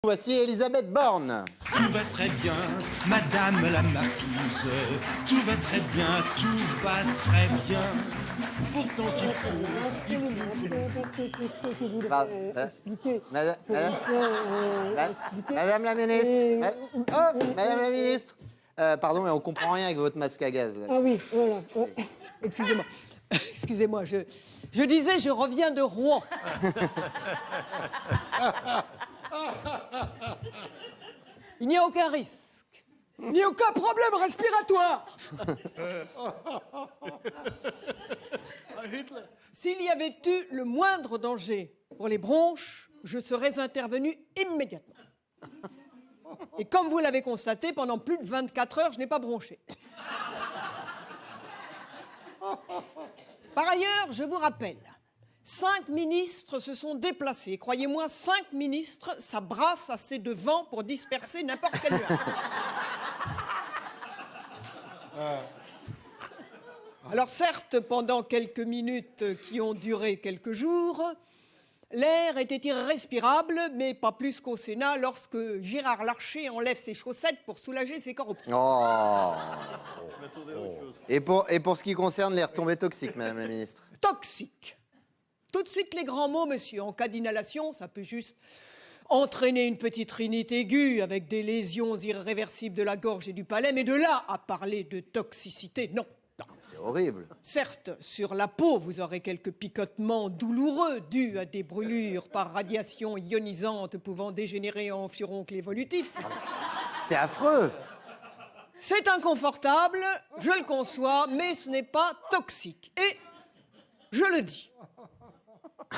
Voici Elisabeth Borne. Tout va très bien, madame la marquise. Tout va très bien, tout va très bien. Pourtant, Madame la ministre. Madame la ministre. Pardon, mais on comprend rien avec votre masque à gaz. Là. Ah oui, voilà. Excusez-moi. Excusez-moi, je disais, je reviens de Rouen. Il n'y a aucun risque, ni aucun problème respiratoire. S'il y avait eu le moindre danger pour les bronches, je serais intervenu immédiatement. Et comme vous l'avez constaté, pendant plus de 24 heures, je n'ai pas bronché. Par ailleurs, je vous rappelle, 5 ministres se sont déplacés. Croyez-moi, 5 ministres, ça brasse assez de vent pour disperser n'importe quel nuage. Alors certes, pendant quelques minutes qui ont duré quelques jours, l'air était irrespirable, mais pas plus qu'au Sénat lorsque Gérard Larcher enlève ses chaussettes pour soulager ses corps. Oh. Et pour ce qui concerne les retombées toxiques, madame la ministre. Toxique. Tout de suite les grands mots, monsieur. En cas d'inhalation, ça peut juste entraîner une petite rhinite aiguë avec des lésions irréversibles de la gorge et du palais, mais de là à parler de toxicité, non. C'est horrible. Certes, sur la peau, vous aurez quelques picotements douloureux dus à des brûlures par radiation ionisante pouvant dégénérer en furoncle évolutif. C'est affreux. C'est inconfortable, je le conçois, mais ce n'est pas toxique. Et je le dis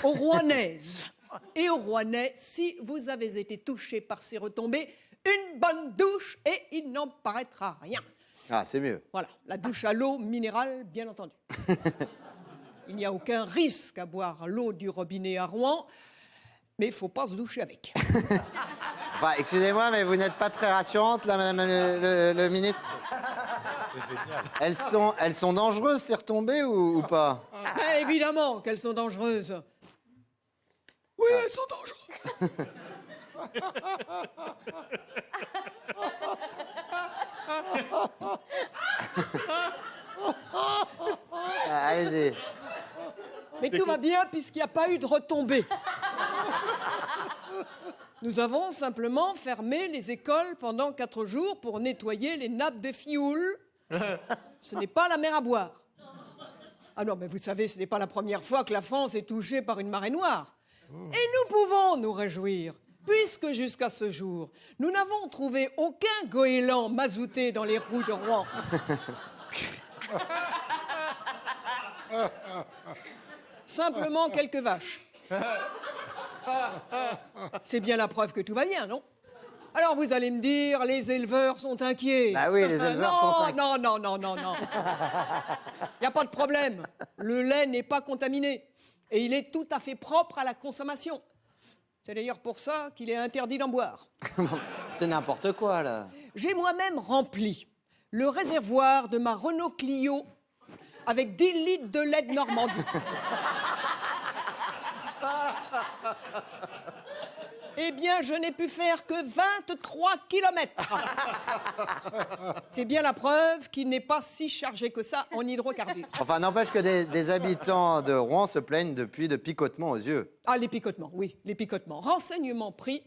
aux Rouennaises et aux Rouennais, si vous avez été touchés par ces retombées, une bonne douche et il n'en paraîtra rien. Ah, c'est mieux. Voilà, la douche à l'eau minérale, bien entendu. Il n'y a aucun risque à boire l'eau du robinet à Rouen, mais il ne faut pas se doucher avec. Enfin, excusez-moi, mais vous n'êtes pas très rassurante, là, madame le ministre. Elles sont dangereuses, ces retombées, ou pas? Ah, évidemment qu'elles sont dangereuses. Oui, elles sont dangereuses. Allez-y. Mais tout va bien puisqu'il n'y a pas eu de retombées. Nous avons simplement fermé les écoles pendant 4 jours pour nettoyer les nappes de fioul. Ce n'est pas la mer à boire. Ah non, mais vous savez, ce n'est pas la première fois que la France est touchée par une marée noire. Et nous pouvons nous réjouir, puisque jusqu'à ce jour, nous n'avons trouvé aucun goéland mazouté dans les roues de Rouen. Simplement quelques vaches. C'est bien la preuve que tout va bien, non? Alors vous allez me dire, les éleveurs sont inquiets. Bah oui, les éleveurs sont inquiets. Non. Il n'y a pas de problème. Le lait n'est pas contaminé. Et il est tout à fait propre à la consommation. C'est d'ailleurs pour ça qu'il est interdit d'en boire. C'est n'importe quoi, là. J'ai moi-même rempli le réservoir de ma Renault Clio avec 10 litres de lait de Normandie. Eh bien, je n'ai pu faire que 23 kilomètres. C'est bien la preuve qu'il n'est pas si chargé que ça en hydrocarbures. Enfin, n'empêche que des habitants de Rouen se plaignent depuis de picotements aux yeux. Ah, les picotements, oui, les picotements. Renseignement pris,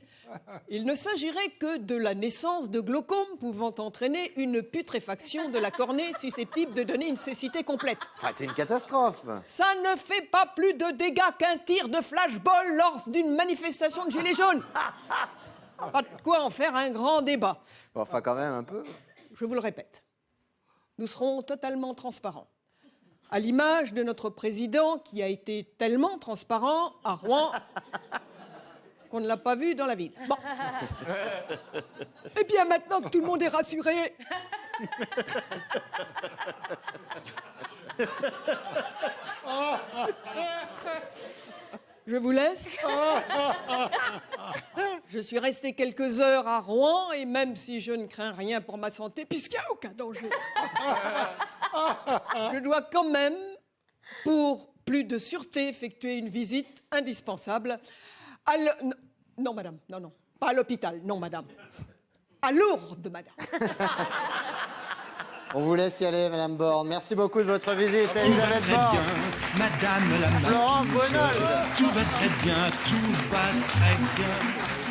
il ne s'agirait que de la naissance de glaucome pouvant entraîner une putréfaction de la cornée susceptible de donner une cécité complète. Enfin, c'est une catastrophe. Ça ne fait pas plus de dégâts qu'un tir de flashball lors d'une manifestation de gilets jaunes. Pas de quoi en faire un grand débat. Enfin, quand même, un peu. Je vous le répète, nous serons totalement transparents. À l'image de notre président qui a été tellement transparent à Rouen qu'on ne l'a pas vu dans la ville. Bon. Eh bien, maintenant que tout le monde est rassuré... Je vous laisse. Je suis resté quelques heures à Rouen et même si je ne crains rien pour ma santé, puisqu'il n'y a aucun danger, je dois quand même, pour plus de sûreté, effectuer une visite indispensable à Non, madame, non. pas à l'hôpital, non, madame. À Lourdes, madame. On vous laisse y aller, Madame Borne. Merci beaucoup de votre visite, Tout va Elisabeth très Borne. bien, Madame la Florence marquise. Brunel. Tout va très bien, tout va très bien.